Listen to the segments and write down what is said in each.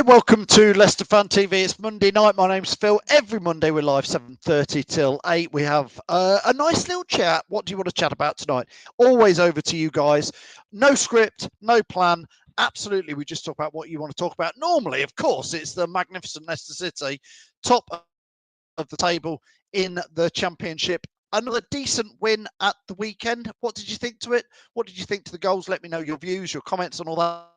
welcome to Leicester Fan TV. It's Monday night. My name's Phil. Every Monday we're live 7:30 till 8. We have a nice little chat. What do you want to chat about tonight? Always over to you guys. No script, no plan. Absolutely, we just talk about what you want to talk about. Normally, of course, it's the magnificent Leicester City, top of the table in the Championship. Another decent win at the weekend. What did you think to it? What did you think to the goals? Let me know your views, your comments on all that.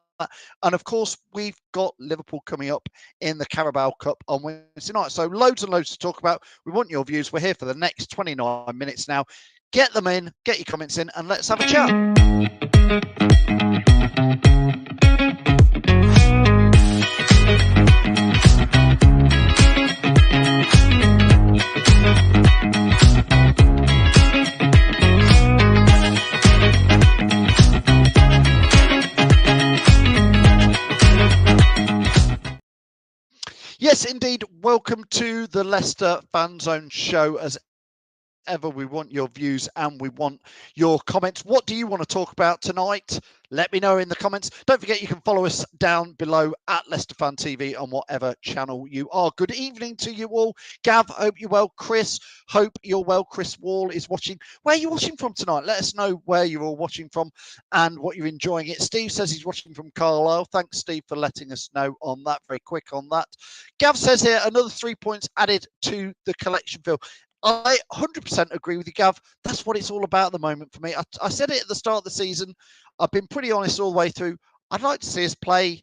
And of course, we've got Liverpool coming up in the Carabao Cup on Wednesday night. So loads and loads to talk about. We want your views. We're here for the next 29 minutes now. Get them in, get your comments in, and let's have a chat. Yes, indeed. Welcome to the Leicester Fanzone show. As ever, we want your views and we want your comments. What do you want to talk about tonight? Let me know in the comments. Don't forget you can follow us down below at Leicester Fan TV on whatever channel you are. Good evening to you all. Gav, hope you're well. Chris, hope you're well. Chris Wall is watching. Where are you watching from tonight? Let us know where you're all watching from and what you're enjoying it. Steve says he's watching from Carlisle. Thanks, Steve, for letting us know on that. Very quick on that. Gav says here, another 3 points added to the collection, Phil. I 100% agree with you, Gav. That's what it's all about at the moment for me. I said it at the start of the season. I've been pretty honest all the way through. I'd like to see us play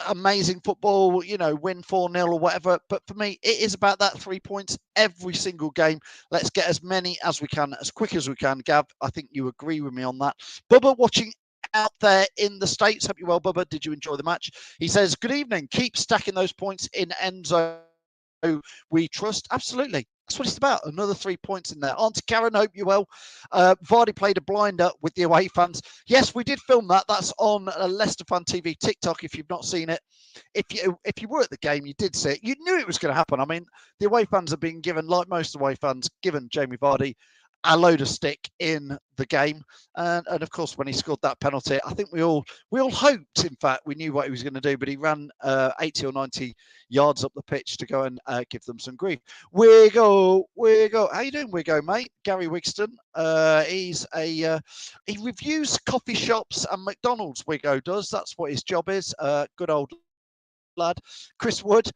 amazing football, you know, win 4-0 or whatever. But for me, it is about that 3 points every single game. Let's get as many as we can, as quick as we can. Gav, I think you agree with me on that. Bubba watching out there in the States. Hope you're well, Bubba. Did you enjoy the match? He says, good evening. Keep stacking those points in end zone. We trust. Absolutely. That's what it's about. Another 3 points in there. Auntie Karen, hope you're well. Vardy played a blinder with the away fans. Yes, we did film that. That's on Leicester Fan TV TikTok if you've not seen it. If you were at the game, you did see it. You knew it was going to happen. I mean, the away fans have been given, like most away fans, given Jamie Vardy a load of stick in the game. And of course, when he scored that penalty, I think we all hoped, in fact, we knew what he was going to do, but he ran 80 or 90 yards up the pitch to go and give them some grief. Wiggo. How you doing, Wiggo, mate? Gary Wigston. He reviews coffee shops and McDonald's, Wiggo does. That's what his job is. Good old lad. Chris Wood.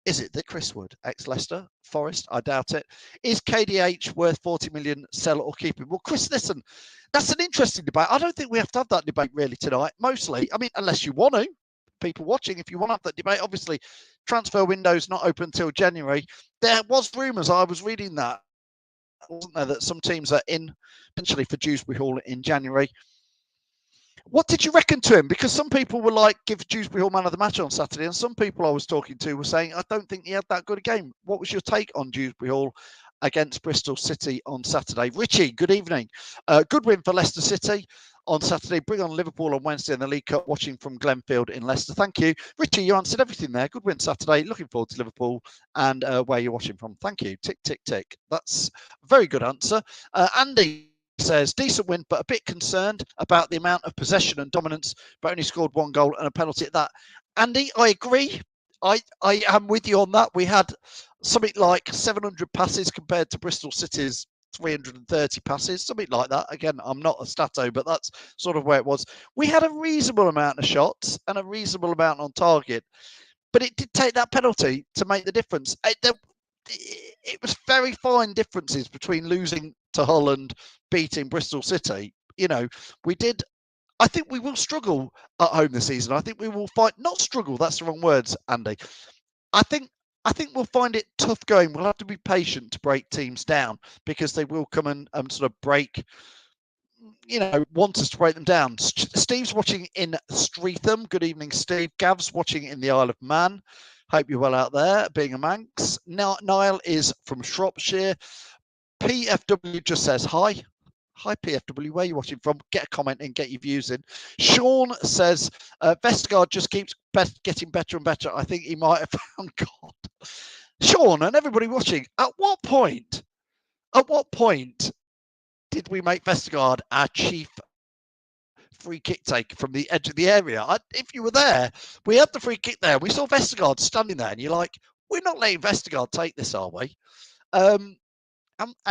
Is it the Chris Wood, ex-Leicester, Forest? I doubt it. Is KDH worth 40 million, sell it or keep him? Well, Chris, listen, that's an interesting debate. I don't think we have to have that debate really tonight, mostly. I mean, unless you want to, people watching, if you want to have that debate, obviously, transfer window's not open until January. There was rumours, I was reading that, wasn't there, that some teams are in, potentially for Dewsbury Hall in January. What did you reckon to him? Because some people were like, give Dewsbury Hall man of the match on Saturday, and some people I was talking to were saying, I don't think he had that good a game. What was your take on Dewsbury Hall against Bristol City on Saturday? Richie, good evening. Good win for Leicester City on Saturday. Bring on Liverpool on Wednesday in the League Cup, watching from Glenfield in Leicester. Thank you. Richie, you answered everything there. Good win Saturday. Looking forward to Liverpool and where you're watching from. Thank you. Tick, tick, tick. That's a very good answer. Andy says, decent win, but a bit concerned about the amount of possession and dominance, but only scored 1 goal and a penalty at that. Andy, I agree. I am with you on that. We had something like 700 passes compared to Bristol City's 330 passes, something like that. Again, I'm not a stato, but that's sort of where it was. We had a reasonable amount of shots and a reasonable amount on target, but it did take that penalty to make the difference. It was very fine differences between losing to Hull and beating Bristol City. You know, I think we will struggle at home this season. I think we will fight, not struggle, that's the wrong words, Andy. I think we'll find it tough going. We'll have to be patient to break teams down because they will come and sort of break, you know, want us to break them down. Steve's watching in Streatham. Good evening, Steve. Gav's watching in the Isle of Man. Hope you're well out there, being a Manx. Niall is from Shropshire. PFW just says hi. Hi, PFW. Where are you watching from? Get a comment in, get your views in. Sean says, Vestergaard just keeps getting better and better. I think he might have found God. Sean and everybody watching, at what point did we make Vestergaard our chief free kick taker from the edge of the area. If you were there, we had the free kick there. We saw Vestergaard standing there, and you're like, we're not letting Vestergaard take this, are we? And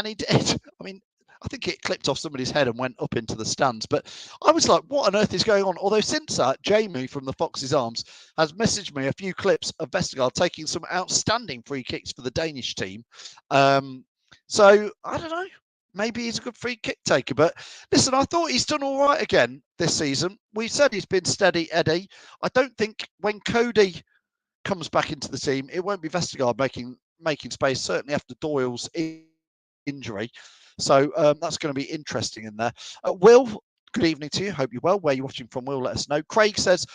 he did. I mean, I think it clipped off somebody's head and went up into the stands. But I was like, what on earth is going on? Although since that, Jamie from the Fox's Arms has messaged me a few clips of Vestergaard taking some outstanding free kicks for the Danish team. So I don't know. Maybe he's a good free kick taker. But listen, I thought he's done all right again this season. We said he's been steady, Eddie. I don't think when Cody comes back into the team, it won't be Vestergaard making space, certainly after Doyle's injury. So that's going to be interesting in there. Will, good evening to you. Hope you're well. Where you're watching from, Will, let us know. Craig says,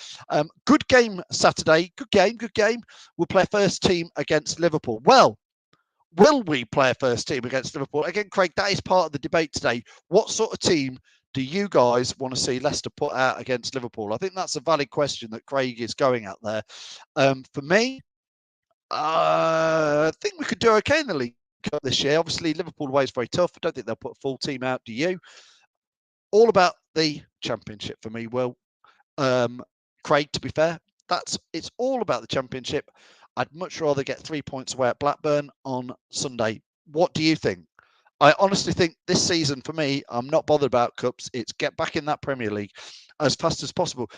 good game Saturday. Good game. We'll play first team against Liverpool. Well, will we play a first team against Liverpool? Again, Craig, that is part of the debate today. What sort of team do you guys want to see Leicester put out against Liverpool? I think that's a valid question that Craig is going at there. For me, I think we could do okay in the League Cup this year. Obviously, Liverpool away is very tough. I don't think they'll put a full team out. Do you? All about the Championship for me, Will. Craig, to be fair, it's all about the Championship. I'd much rather get 3 points away at Blackburn on Sunday. What do you think? I honestly think this season, for me, I'm not bothered about cups. It's get back in that Premier League as fast as possible.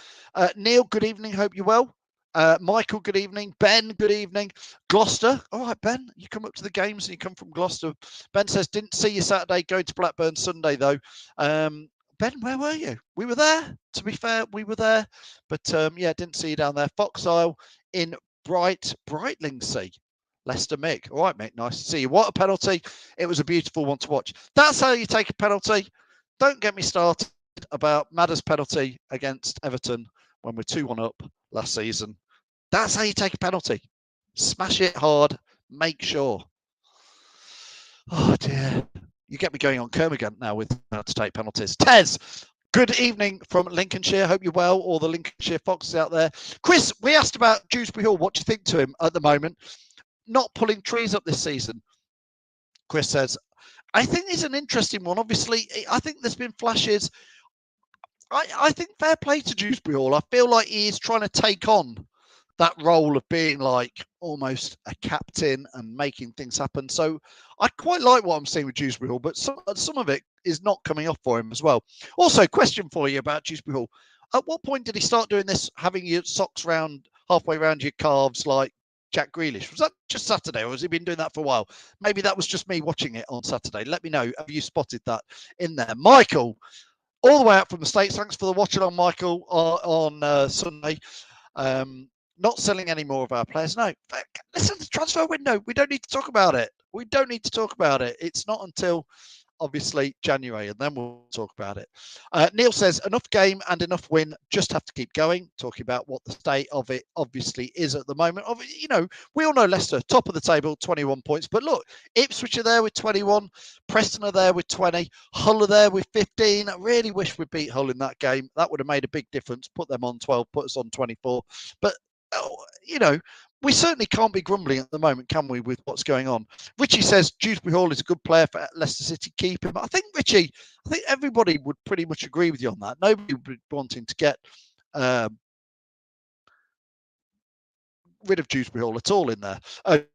Neil, good evening. Hope you're well. Michael, good evening. Ben, good evening. Gloucester. All right, Ben, you come up to the games and you come from Gloucester. Ben says, didn't see you Saturday, going to Blackburn Sunday, though. Ben, where were you? We were there. To be fair, we were there. But, yeah, didn't see you down there. Fox Isle in Brightlingsea. Leicester Mick. All right, Mick, nice to see you. What a penalty. It was a beautiful one to watch. That's how you take a penalty. Don't get me started about Madder's penalty against Everton when we're 2-1 up last season. That's how you take a penalty. Smash it hard. Make sure. Oh, dear. You get me going on Kermagant now with how to take penalties. Tez, good evening from Lincolnshire. Hope you're well. All the Lincolnshire Foxes out there. Chris, we asked about Dewsbury Hall. What do you think to him at the moment? Not pulling trees up this season. Chris says, I think he's an interesting one. Obviously, I think there's been flashes. I think fair play to Dewsbury Hall. I feel like he is trying to take on that role of being like almost a captain and making things happen. So I quite like what I'm seeing with Dewsbury Hall, but some of it is not coming off for him as well. Also, question for you about Dewsbury Hall. At what point did he start doing this, having your socks round halfway around your calves like Jack Grealish? Was that just Saturday, or has he been doing that for a while? Maybe that was just me watching it on Saturday. Let me know. Have you spotted that in there? Michael, all the way out from the States. Thanks for the watch along, Michael, on Sunday. Not selling any more of our players. No, listen, the transfer window, we don't need to talk about it. We don't need to talk about it. It's not until, obviously, January, and then we'll talk about it. Neil says, enough game and enough win. Just have to keep going. Talking about what the state of it obviously is at the moment. You know, we all know Leicester, top of the table, 21 points. But look, Ipswich are there with 21. Preston are there with 20. Hull are there with 15. I really wish we beat Hull in that game. That would have made a big difference. Put them on 12, put us on 24. But, you know, we certainly can't be grumbling at the moment, can we, with what's going on? Richie says Dewsbury Hall is a good player for Leicester City. Keep him. I think, Richie, everybody would pretty much agree with you on that. Nobody would be wanting to get rid of Dewsbury Hall at all in there.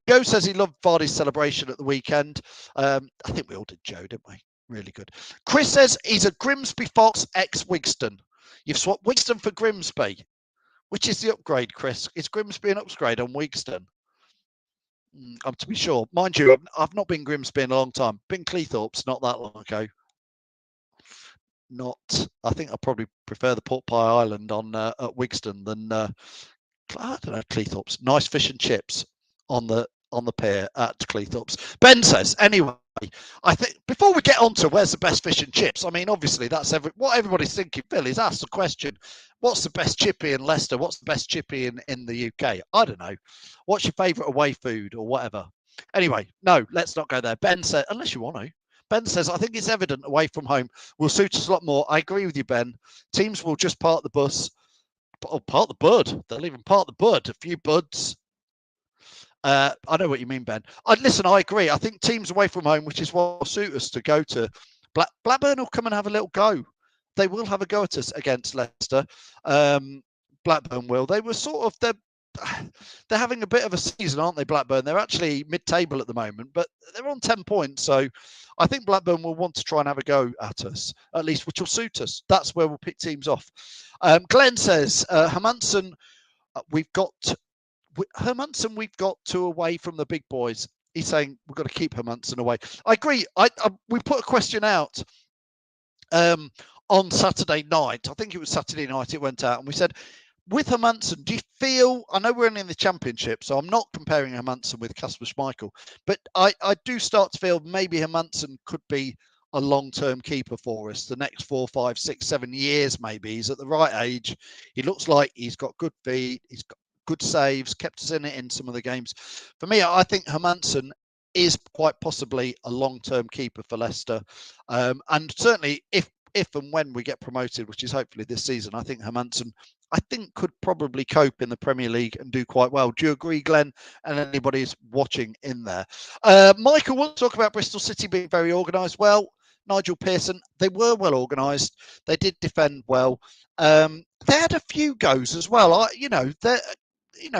Joe says he loved Vardy's celebration at the weekend. I think we all did, Joe, didn't we? Really good. Chris says he's a Grimsby Fox ex-Wigston. You've swapped Wigston for Grimsby. Which is the upgrade, Chris? Is Grimsby an upgrade on Wigston? I'm to be sure. Mind you, I've not been Grimsby in a long time. Been Cleethorpes not that long ago. I think I probably prefer the Port Pie Island on at Wigston than I don't know, Cleethorpes. Nice fish and chips on the pier at Cleethorpes. Ben says, anyway, I think before we get on to where's the best fish and chips, I mean, obviously that's what everybody's thinking. Phil is asked the question, what's the best chippy in Leicester? What's the best chippy in the UK? I don't know. What's your favourite away food or whatever? Anyway, no, let's not go there. Ben said, unless you want to. Ben says, I think it's evident away from home will suit us a lot more. I agree with you, Ben. Teams will just park the bus. Oh, park the bud. They'll even park the bud. A few buds. I know what you mean, Ben. Listen, I agree. I think teams away from home, which is what will suit us to go to. Blackburn will come and have a little go. they will have a go at us against Leicester. Blackburn will. They were sort of they're having a bit of a season, aren't they, Blackburn? They're actually mid-table at the moment, but they're on 10 points. So I think Blackburn will want to try and have a go at us, at least, which will suit us. That's where we'll pick teams off. Glenn says, Hermansen, we've got two away from the big boys. He's saying we've got to keep Hermansen away. I agree. We put a question out on Saturday night. I think it was Saturday night it went out, and we said, with Hermansen, do you feel, I know we're only in the Championship, so I'm not comparing Hermansen with Kasper Schmeichel, but I do start to feel maybe Hermansen could be a long-term keeper for us, the next 4, 5, 6, 7 years maybe. He's at the right age. He looks like he's got good feet. He's got good saves, kept us in it in some of the games. For me, I think Hermansen is quite possibly a long-term keeper for Leicester. And certainly if and when we get promoted, which is hopefully this season, I think Hermansen, could probably cope in the Premier League and do quite well. Do you agree, Glenn? And anybody who's watching in there. Michael wants to talk about Bristol City being very organised. Well, Nigel Pearson, they were well organised. They did defend well. They had a few goes as well.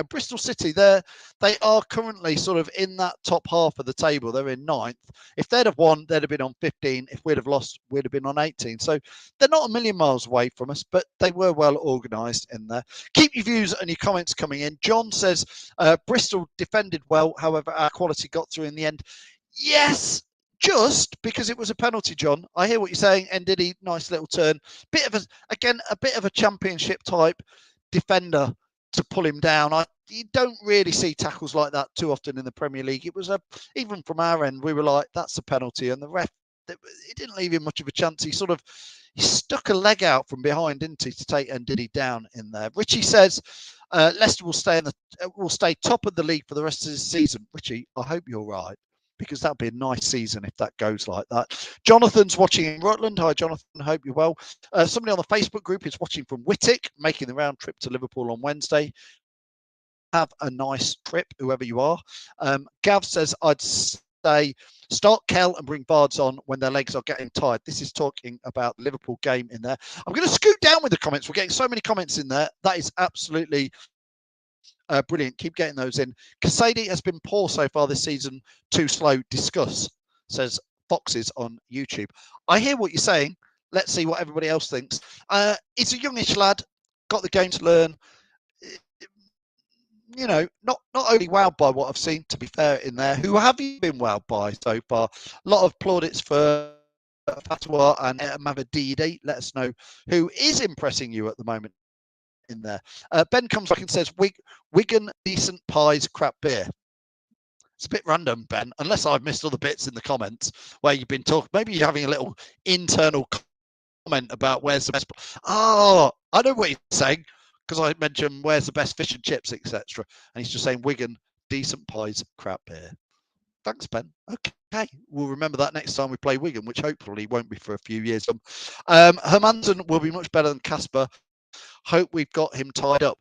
Bristol City, they are currently sort of in that top half of the table. They're in 9th. If they'd have won, they'd have been on 15. If we'd have lost, we'd have been on 18. So they're not a million miles away from us, but they were well organised in there. Keep your views and your comments coming in. John says, Bristol defended well. However, our quality got through in the end. Yes, just because it was a penalty, John. I hear what you're saying. Ndidi, nice little turn. Bit of a Championship type defender to pull him down. You don't really see tackles like that too often in the Premier League. It was even from our end, we were like, that's a penalty, and the ref, it didn't leave him much of a chance. He stuck a leg out from behind, didn't he, to take Ndidi down in there. Richie says Leicester will stay top of the league for the rest of the season. Richie, I hope you're right, because that'd be a nice season if that goes like that. Jonathan's watching in Rutland. Hi, Jonathan. Hope you're well. Somebody on the Facebook group is watching from Whittick, making the round trip to Liverpool on Wednesday. Have a nice trip, whoever you are. Gav says, I'd say start Kell and bring Vards on when their legs are getting tired. This is talking about the Liverpool game in there. I'm going to scoot down with the comments. We're getting so many comments in there. That is absolutely brilliant. Keep getting those in. Kasady has been poor so far this season. Too slow. Discuss, says Foxes on YouTube. I hear what you're saying. Let's see what everybody else thinks. He's a youngish lad. Got the game to learn. Not only wowed by what I've seen, to be fair, in there. Who have you been wowed by so far? A lot of plaudits for Fatwa and Mavadidi. Let us know who is impressing you at the moment in there. Ben comes back and says, Wigan, decent pies, crap beer. It's a bit random, Ben, unless I've missed other bits in the comments where you've been talking. Maybe you're having a little internal comment about where's the best. Oh, I know what he's saying, because I mentioned where's the best fish and chips, etc. And he's just saying Wigan, decent pies, crap beer. Thanks, Ben. Okay, we'll remember that next time we play Wigan, which hopefully won't be for a few years. Hermansen will be much better than Kasper. Hope we've got him tied up.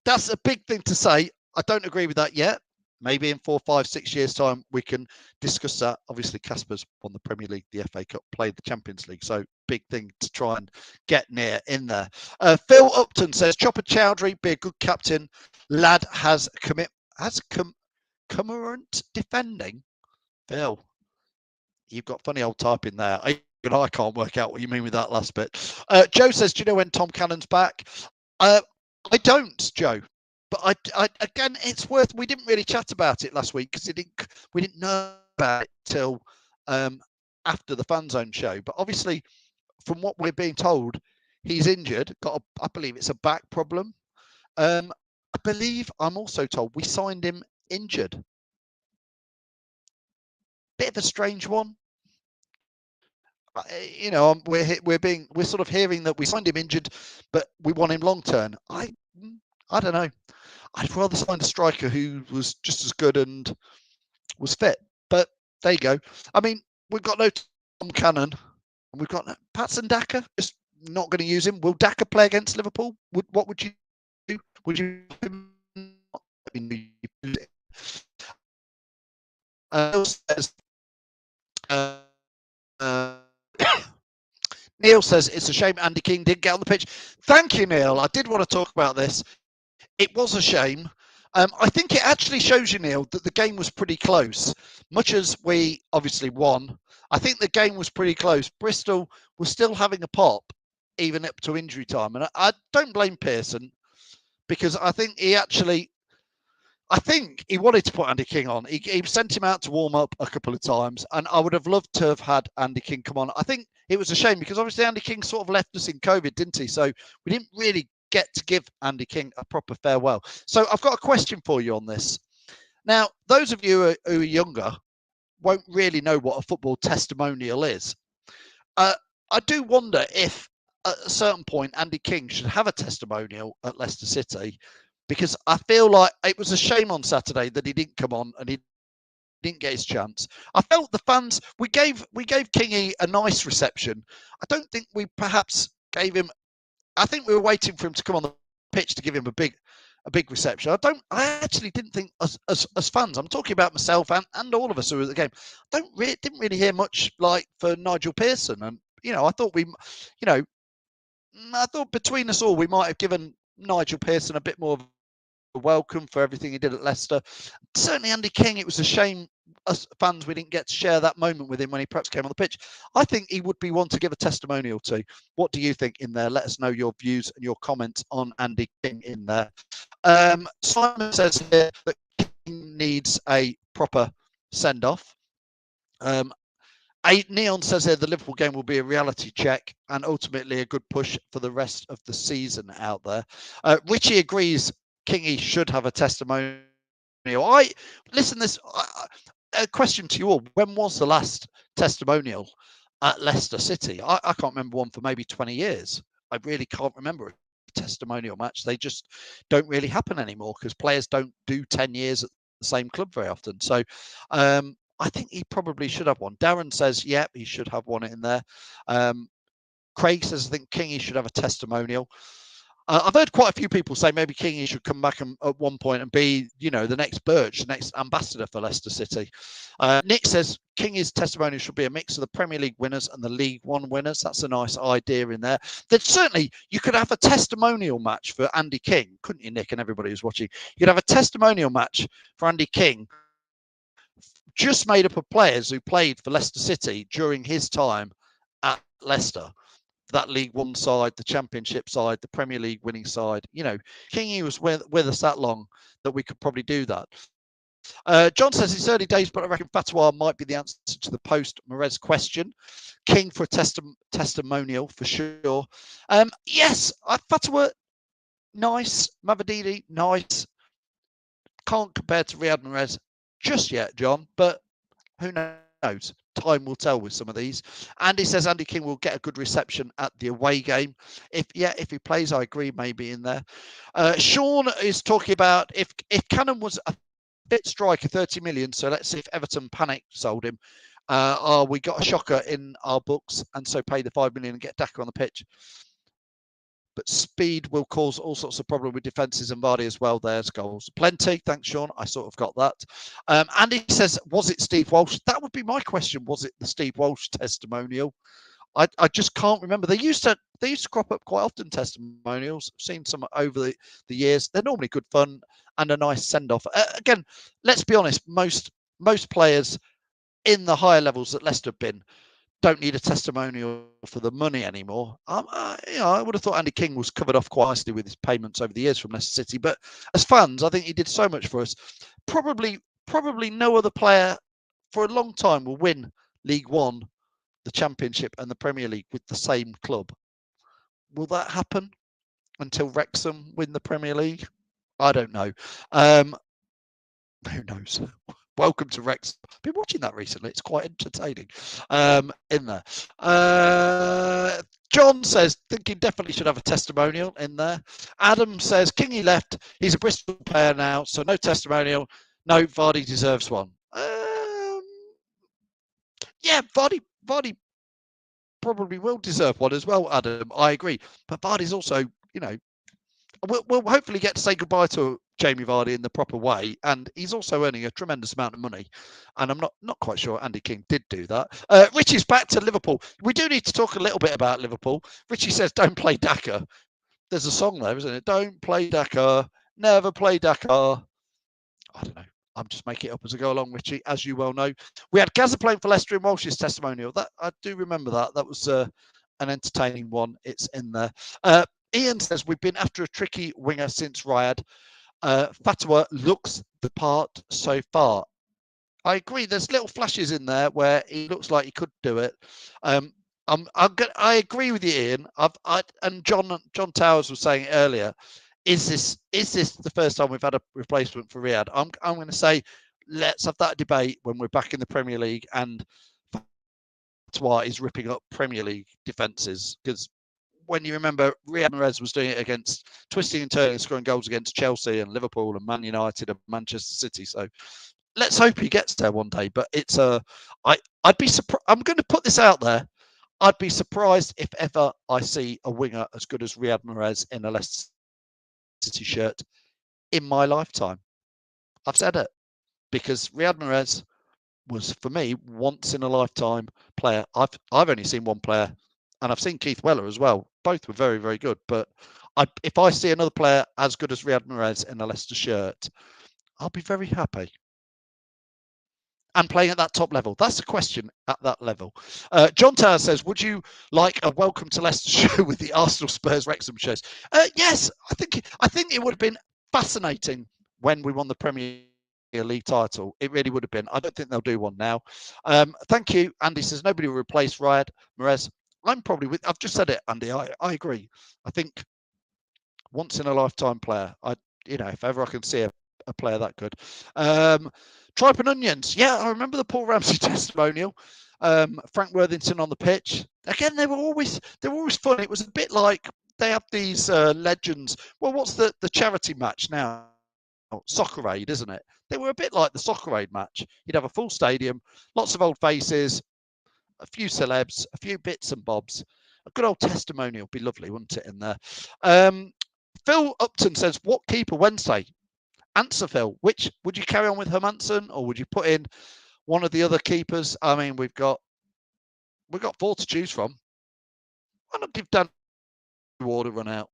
That's a big thing to say. I don't agree with that yet. Maybe in 4, 5, 6 years' time, we can discuss that. Obviously, Kasper's won the Premier League, the FA Cup, played the Champions League. So big thing to try and get near in there. Phil Upton says, Chopper Chowdhury, be a good captain. Lad has current defending. Phil, you've got funny old typing there. I can't work out what you mean with that last bit. Joe says, do you know when Tom Cannon's back? I don't, Joe. But again, it's worth. We didn't really chat about it last week because we didn't know about it till after the Fanzone show. But obviously, from what we're being told, he's injured. I believe it's a back problem. I believe I'm also told we signed him injured. Bit of a strange one. We're sort of hearing that we signed him injured, but we want him long term. I don't know. I'd rather sign a striker who was just as good and was fit. But there you go. I mean, we've got no Tom Cannon, and we've got Patson Daka. Just not going to use him. Will Daka play against Liverpool? What would you do? Would you? Neil says it's a shame Andy King didn't get on the pitch. Thank you, Neil. I did want to talk about this. It was a shame. I think it actually shows you, Neil, that the game was pretty close. Much as we obviously won, I think the game was pretty close. Bristol was still having a pop, even up to injury time. And I don't blame Pearson, because I think he wanted to put Andy King on. He sent him out to warm up a couple of times, and I would have loved to have had Andy King come on. I think it was a shame because obviously Andy King sort of left us in COVID, didn't he? So we didn't really get to give Andy King a proper farewell. So I've got a question for you on this. Now, those of you who are younger won't really know what a football testimonial is. I do wonder if at a certain point Andy King should have a testimonial at Leicester City, because I feel like it was a shame on Saturday that he didn't come on and he didn't get his chance. I felt the fans, we gave Kingy a nice reception. I don't think we perhaps gave him, I think we were waiting for him to come on the pitch to give him a big reception. I actually didn't think as fans, I'm talking about myself and all of us who were at the game, didn't really hear much like for Nigel Pearson. And, I thought I thought between us all, we might have given Nigel Pearson a bit more of a welcome for everything he did at Leicester. Certainly Andy King, it was a shame us fans, we didn't get to share that moment with him when he perhaps came on the pitch. I think he would be one to give a testimonial to. What do you think in there? Let us know your views and your comments on Andy King in there. Simon says here that King needs a proper send-off. Neon says here the Liverpool game will be a reality check and ultimately a good push for the rest of the season out there. Richie agrees Kingy should have a testimonial. A question to you all. When was the last testimonial at Leicester City? I can't remember one for maybe 20 years. I really can't remember a testimonial match. They just don't really happen anymore because players don't do 10 years at the same club very often. So I think he probably should have one. Darren says, yep, he should have one in there. Craig says, I think Kingy should have a testimonial. I've heard quite a few people say maybe Kingy should come back at one point and be, the next Birch, the next ambassador for Leicester City. Nick says Kingy's testimonial should be a mix of the Premier League winners and the League One winners. That's a nice idea in there. Then certainly you could have a testimonial match for Andy King, couldn't you, Nick, and everybody who's watching? You could have a testimonial match for Andy King, just made up of players who played for Leicester City during his time at Leicester. That League One side, the Championship side, the Premier League winning side. Kingy was with us that long that we could probably do that. John says it's early days, but I reckon Fatwa might be the answer to the post-Morez question. King for a testimonial for sure. Yes, Fatwa, nice. Mavadidi, nice. Can't compare to Riyad Mahrez just yet, John, but who knows? Time will tell with some of these. Andy says Andy King will get a good reception at the away game. If he plays, I agree, maybe in there. Sean is talking about if Cannon was a fit striker, 30 million. So let's see if Everton panic sold him. We got a shocker in our books and so pay the 5 million and get Daka on the pitch. But speed will cause all sorts of problem with defences and Vardy as well. There's goals. Plenty. Thanks, Sean. I sort of got that. Andy says, was it Steve Walsh? That would be my question. Was it the Steve Walsh testimonial? I just can't remember. They used to crop up quite often, testimonials. I've seen some over the years. They're normally good fun and a nice send-off. Again, let's be honest. Most players in the higher levels that Leicester have been don't need a testimonial for the money anymore. I would have thought Andy King was covered off quite nicely with his payments over the years from Leicester City. But as fans, I think he did so much for us. Probably no other player for a long time will win League One, the Championship and the Premier League with the same club. Will that happen until Wrexham win the Premier League? I don't know. Who knows? Welcome to Rex. I've been watching that recently. It's quite entertaining in there. John says, thinking definitely should have a testimonial in there. Adam says, Kingy left. He's a Bristol player now, so no testimonial. No, Vardy deserves one. Yeah, Vardy probably will deserve one as well, Adam. I agree. But Vardy's also, we'll hopefully get to say goodbye to Jamie Vardy in the proper way, and he's also earning a tremendous amount of money. And I'm not quite sure Andy King did do that. Richie's back to Liverpool. We do need to talk a little bit about Liverpool. Richie says, "Don't play Dakar." There's a song there, isn't it? Don't play Dakar, never play Dakar. I don't know. I'm just making it up as I go along, Richie. As you well know, we had Gazza playing for Leicester in Walsh's testimonial. That I do remember that. That was an entertaining one. It's in there. Ian says we've been after a tricky winger since Riyadh. Fatwa looks the part so far. I agree. There's little flashes in there where he looks like he could do it. I agree with you, Ian. And John Towers was saying earlier. Is this the first time we've had a replacement for Riyadh? I'm going to say let's have that debate when we're back in the Premier League and Fatwa is ripping up Premier League defences, because when you remember Riyad Mahrez was doing it against twisting and turning, scoring goals against Chelsea and Liverpool and Man United and Manchester City. So let's hope he gets there one day. But it's I'd be surprised. I'm going to put this out there. I'd be surprised if ever I see a winger as good as Riyad Mahrez in a Leicester City shirt in my lifetime. I've said it, because Riyad Mahrez was, for me, once in a lifetime player. I've only seen one player, and I've seen Keith Weller as well. Both were very, very good. But if I see another player as good as Riyad Mahrez in a Leicester shirt, I'll be very happy. And playing at that top level, that's the question at that level. John Tower says, would you like a Welcome to Leicester show with the Arsenal, Spurs, Wrexham shows? Yes, I think it would have been fascinating when we won the Premier League title. It really would have been. I don't think they'll do one now. Thank you. Andy says nobody will replace Riyad Mahrez. I'm probably with. I've just said it, Andy. I agree. I think once in a lifetime player. If ever I can see a player that good. Tripe and Onions. Yeah, I remember the Paul Ramsey testimonial. Frank Worthington on the pitch. Again, they were always fun. It was a bit like they have these legends. Well, what's the charity match now? Soccer Aid, isn't it? They were a bit like the Soccer Aid match. You'd have a full stadium, lots of old faces, a few celebs, a few bits and bobs. A good old testimonial would be lovely, wouldn't it, in there? Phil Upton says, what keeper Wednesday? Answer, Phil. Which would you carry on with Hermansen, or would you put in one of the other keepers? I mean, we've got 4 to choose from. Why not give Danny Ward a run out?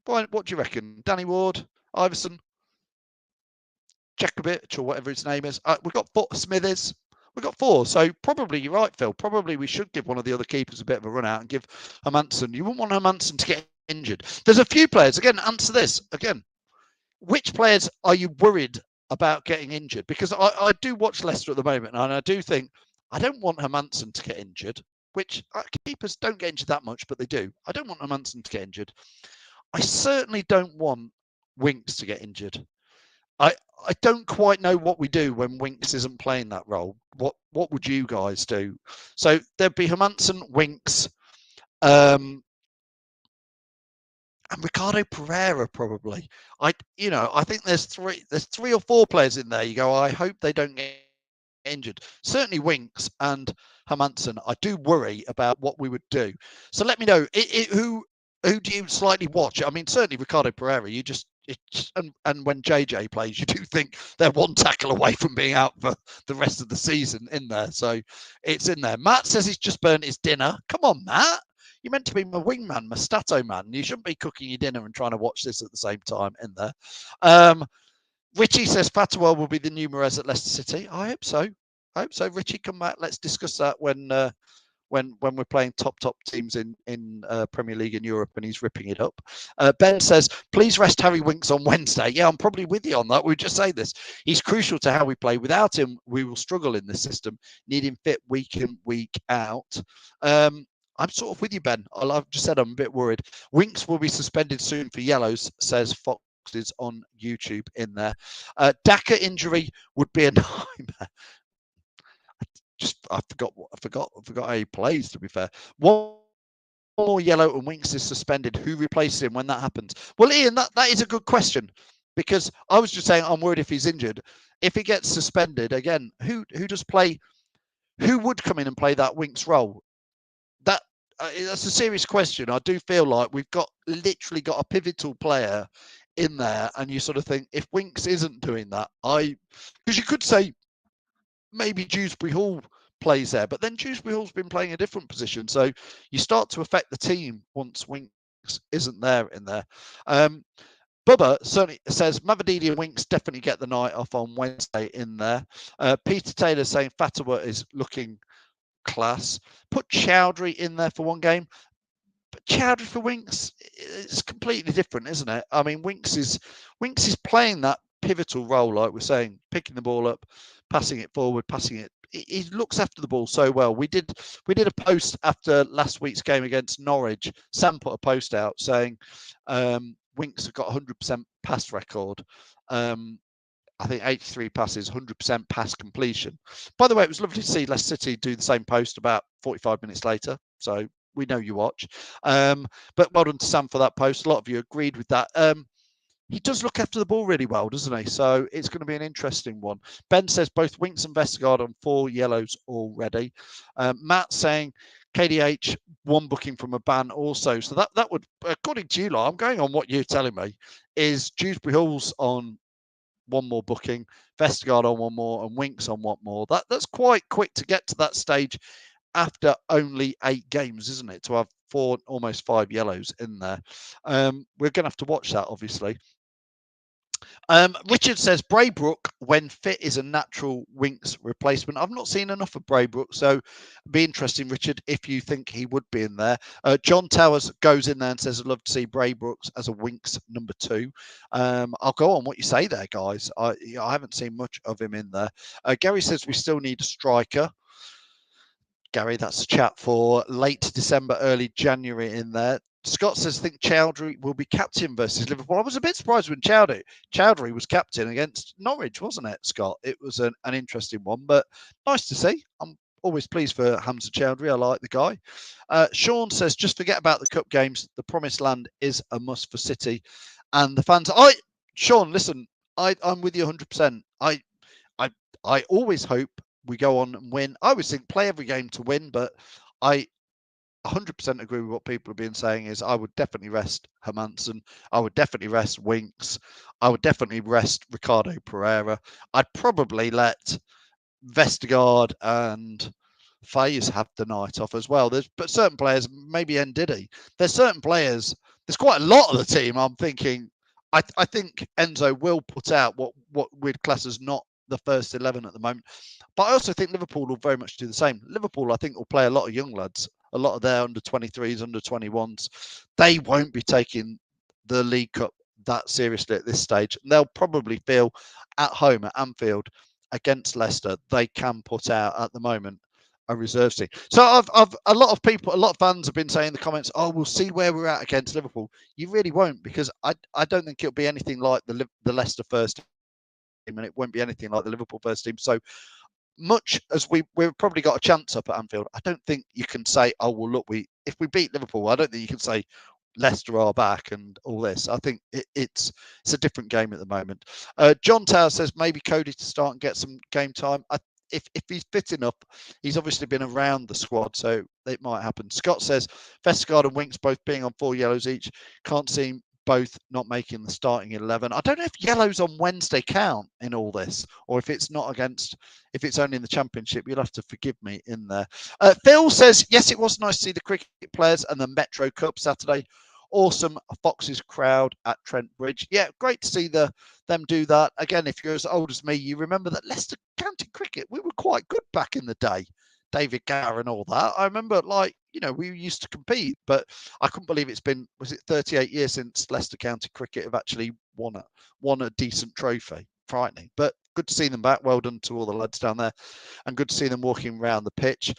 What do you reckon? Danny Ward, Iverson, Jakovic, or whatever his name is. We've got 4 Smithers. We've got 4. So probably you're right, Phil. Probably we should give one of the other keepers a bit of a run out and give Hermansen. You wouldn't want Hermansen to get injured. There's a few players. Again, answer this. Again, which players are you worried about getting injured? Because I do watch Leicester at the moment, and I do think I don't want Hermansen to get injured, which keepers don't get injured that much, but they do. I don't want Hermansen to get injured. I certainly don't want Winks to get injured. I don't quite know what we do when Winks isn't playing that role. What would you guys do? So there'd be Hermansen, Winks, and Ricardo Pereira probably. I think there's 3 or 4 players in there. You go, I hope they don't get injured. Certainly Winks and Hermansen. I do worry about what we would do. So let me know who do you slightly watch? I mean, certainly Ricardo Pereira. And when JJ plays, you do think they're one tackle away from being out for the rest of the season in there. So it's in there. Matt says he's just burnt his dinner. Come on, Matt. You're meant to be my wingman, my stato man. You shouldn't be cooking your dinner and trying to watch this at the same time in there. Richie says Fatwa will be the new Mahrez at Leicester City. I hope so. Richie, come back. Let's discuss that when we're playing top teams in Premier League in Europe and he's ripping it up. Ben says, please rest Harry Winks on Wednesday. Yeah, I'm probably with you on that. We just say this. He's crucial to how we play. Without him, we will struggle in this system. Need him fit week in, week out. I'm sort of with you, Ben. I've just said I'm a bit worried. Winks will be suspended soon for yellows, says Fox is on YouTube in there. Daka injury would be a nightmare. I forgot how he plays, to be fair. One more yellow and Winks is suspended. Who replaces him when that happens? Well, Ian, that is a good question, because I was just saying I'm worried if he's injured. If he gets suspended again, who does play? Who would come in and play that Winks role? That's a serious question. I do feel like we've literally got a pivotal player in there, and you sort of think if Winks isn't doing that, because you could say maybe Dewsbury Hall plays there, but then Dewsbury Hall's been playing a different position, so you start to affect the team once Winks isn't there in there. Bubba certainly says Mavadidi and Winks definitely get the night off on Wednesday in there. Peter Taylor saying Fatawa is looking class. Put Chowdhury in there for one game. But Chowdhury for Winks, it's completely different, isn't it? I mean, Winks is playing that pivotal role, like we're saying, picking the ball up, passing it forward, passing it. He looks after the ball so well. We did a post after last week's game against Norwich. Sam put a post out saying Winks have got 100% pass record. I think 83 passes, 100% pass completion. By the way, it was lovely to see Leicester City do the same post about 45 minutes later. So we know you watch. But well done to Sam for that post. A lot of you agreed with that. He does look after the ball really well, doesn't he? So it's going to be an interesting one. Ben says both Winks and Vestergaard on 4 yellows already. Matt saying KDH 1 booking from a ban also. So that would, according to you, I'm going on what you're telling me, is Dewsbury Hall's on 1 more booking, Vestergaard on 1 more, and Winks on 1 more. That's quite quick to get to that stage after only 8 games, isn't it? To have 4, almost 5 yellows in there. We're going to have to watch that, obviously. Richard says Bray Brooks, when fit, is a natural Winks replacement. I've not seen enough of Bray Brooks, so it'd be interesting, Richard, if you think he would be in there. John Towers goes in there and says, I'd love to see Bray Brooks as a Winks number 2. I'll go on what you say there, guys. I haven't seen much of him in there. Gary says we still need a striker. Gary, that's a chat for late December, early January in there. Scott says, I think Chowdhury will be captain versus Liverpool. I was a bit surprised when Chowdhury was captain against Norwich, wasn't it, Scott? It was an interesting one, but nice to see. I'm always pleased for Hamza Chowdhury. I like the guy. Sean says, just forget about the cup games. The promised land is a must for City and the fans. Sean, listen, I'm with you 100%. I always hope we go on and win. I always think play every game to win, but I 100% agree with what people have been saying is I would definitely rest Hermansen. I would definitely rest Winks. I would definitely rest Ricardo Pereira. I'd probably let Vestergaard and Faes have the night off as well. But certain players, maybe Ndidi. There's certain players. There's quite a lot of the team. I'm thinking. I think Enzo will put out what we'd class as not the first 11 at the moment. But I also think Liverpool will very much do the same. Liverpool, I think, will play a lot of young lads, a lot of their under 23s, under 21s. They won't be taking the League Cup that seriously at this stage. They'll probably feel at home at Anfield against Leicester, they can put out at the moment a reserve team. So I've a lot of fans have been saying in the comments, oh, we'll see where we're at against Liverpool. You really won't, because I don't think it'll be anything like the Leicester first team, and it won't be anything like the Liverpool first team. So much as we've probably got a chance up at Anfield, I don't think you can say, oh, well, look, if we beat Liverpool, I don't think you can say Leicester are back and all this. I think it's a different game at the moment. John Tower says maybe Cody to start and get some game time. If he's fit enough, he's obviously been around the squad, so it might happen. Scott says Vestergaard and Winks both being on 4 yellows each. Can't see both not making the starting 11. I don't know if yellows on Wednesday count in all this, or if it's not if it's only in the Championship. You'll have to forgive me in there. Phil says, yes, it was nice to see the cricket players and the Metro Cup Saturday. Awesome Foxes crowd at Trent Bridge. Yeah, great to see them do that. Again, if you're as old as me, you remember that Leicester County Cricket, we were quite good back in the day. David Gower and all that. I remember, we used to compete, but I couldn't believe it's been, was it 38 years since Leicester County Cricket have actually won a decent trophy. Frightening, but good to see them back. Well done to all the lads down there, and good to see them walking around the pitch.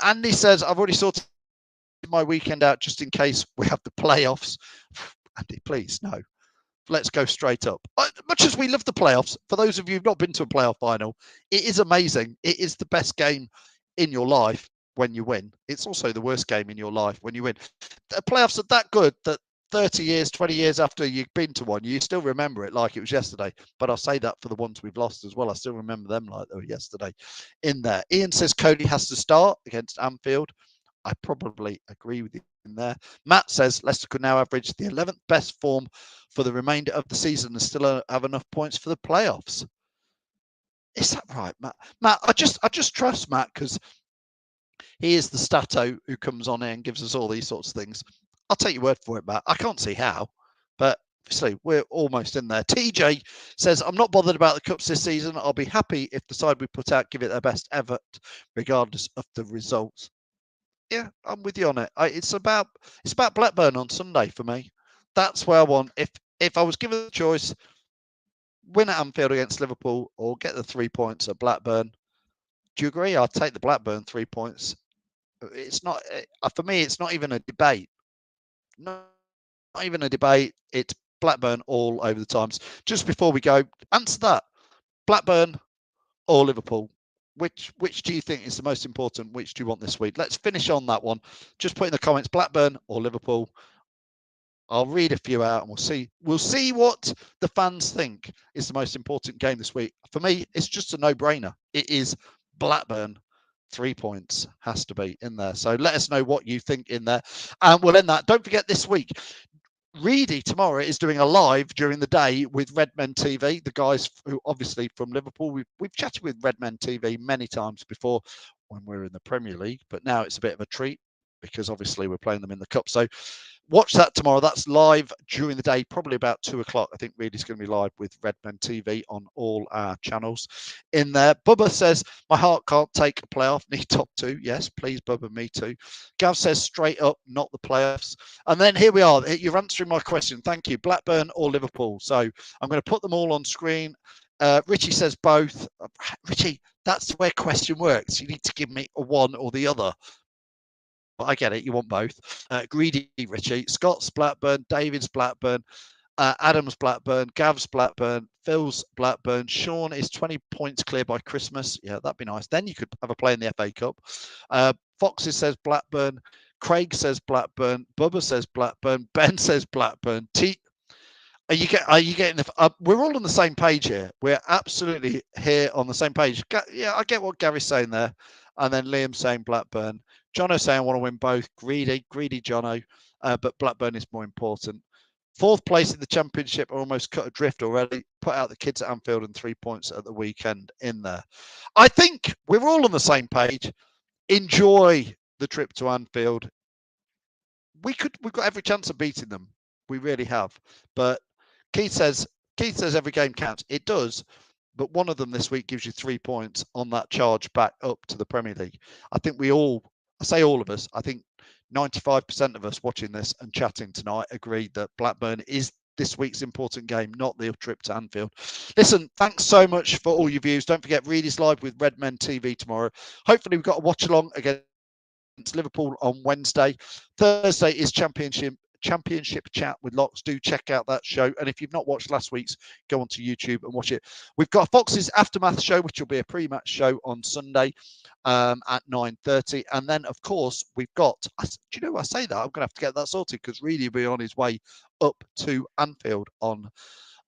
Andy says, I've already sorted my weekend out just in case we have the playoffs. Andy, please, no. Let's go straight up. Much as we love the playoffs, for those of you who've not been to a playoff final, it is amazing. It is the best game in your life when you win. It's also the worst game in your life when you win. The playoffs are that good that 30 years, 20 years after you've been to one, you still remember it like it was yesterday. But I'll say that for the ones we've lost as well. I still remember them like they were yesterday in there. Ian says Cody has to start against Anfield. I probably agree with you in there. Matt says Leicester could now average the 11th best form for the remainder of the season and still have enough points for the playoffs. Is that right, Matt? Matt, I just trust Matt because he is the stato who comes on here and gives us all these sorts of things. I'll take your word for it, Matt. I can't see how, but obviously we're almost in there. TJ says, I'm not bothered about the cups this season. I'll be happy if the side we put out give it their best effort, regardless of the results. Yeah, I'm with you on it. It's about Blackburn on Sunday for me. That's where I want. If I was given the choice, win at Anfield against Liverpool or get the 3 points at Blackburn, do you agree? I'd take the Blackburn 3 points. It's not, for me, it's not even a debate. Not even a debate. It's Blackburn all over the times. Just before we go, answer that. Blackburn or Liverpool? Which do you think is the most important? Which do you want this week? Let's finish on that one. Just put in the comments, Blackburn or Liverpool. I'll read a few out and we'll see what the fans think is the most important game this week. For me, it's just a no-brainer. It is Blackburn. 3 points has to be in there. So let us know what you think in there. And we'll end that. Don't forget this week, Reedy tomorrow is doing a live during the day with Redmen TV, the guys who obviously from Liverpool. We've chatted with Redmen TV many times before when we were in the Premier League, but now it's a bit of a treat because obviously we're playing them in the Cup. So watch that tomorrow. That's live during the day, probably about 2 o'clock. I think Reedy's going to be live with Redmen TV on all our channels in there. Bubba says, my heart can't take a playoff, need top 2. Yes, please, Bubba, me too. Gav says, straight up, not the playoffs. And then here we are. You're answering my question. Thank you. Blackburn or Liverpool? So I'm going to put them all on screen. Richie says both. Richie, that's the way a question works. You need to give me a one or the other. I get it. You want both. Greedy Richie. Scott's Blackburn. David's Blackburn. Adam's Blackburn. Gav's Blackburn. Phil's Blackburn. Sean is 20 points clear by Christmas. Yeah, that'd be nice. Then you could have a play in the FA Cup. Foxes says Blackburn. Craig says Blackburn. Bubba says Blackburn. Ben says Blackburn. Are you getting the? We're all on the same page here. We're absolutely here on the same page. Yeah, I get what Gary's saying there. And then Liam saying Blackburn. Jono saying I want to win both. Greedy Jono. But Blackburn is more important. 4th place in the Championship are almost cut adrift already. Put out the kids at Anfield and 3 points at the weekend in there. I think we're all on the same page. Enjoy the trip to Anfield. We've got every chance of beating them. We really have. But Keith says every game counts. It does. But one of them this week gives you 3 points on that charge back up to the Premier League. I think I say all of us, I think 95% of us watching this and chatting tonight agreed that Blackburn is this week's important game, not the trip to Anfield. Listen, thanks so much for all your views. Don't forget, Reedy's live with Redmen TV tomorrow. Hopefully we've got a watch along against Liverpool on Wednesday. Thursday is Championship chat with Locks. Do check out that show. And if you've not watched last week's, go onto YouTube and watch it. We've got Fox's Aftermath show, which will be a pre-match show on Sunday at 9:30. And then, of course, we've got, do you know what I say that? I'm going to have to get that sorted because Reedy will be on his way up to Anfield on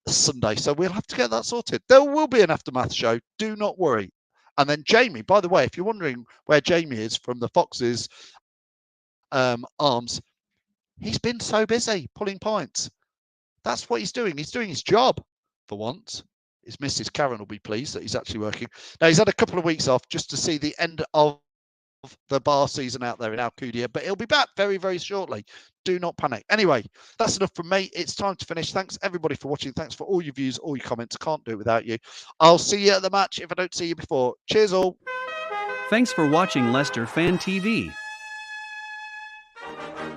Sunday. So we'll have to get that sorted. There will be an Aftermath show. Do not worry. And then Jamie, by the way, if you're wondering where Jamie is from the Foxes arms, he's been so busy pulling pints. That's what he's doing. He's doing his job for once. His Mrs. Karen will be pleased that he's actually working. Now, he's had a couple of weeks off just to see the end of the bar season out there in Alcudia, but he'll be back very, very shortly. Do not panic. Anyway, that's enough from me. It's time to finish. Thanks, everybody, for watching. Thanks for all your views, all your comments. Can't do it without you. I'll see you at the match if I don't see you before. Cheers, all. Thanks for watching Leicester Fan TV.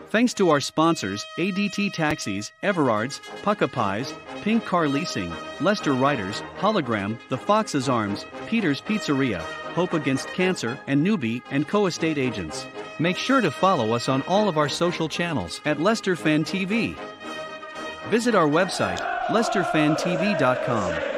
Thanks to our sponsors, ADT Taxis, Everards, Pukka Pies, Pink Car Leasing, Leicester Riders, Hollogram, The Fox's Arms, Peter's Pizzeria, Hope Against Cancer, and Newby Co estate agents. Make sure to follow us on all of our social channels at Leicester Fan TV. Visit our website, leicesterfantv.com.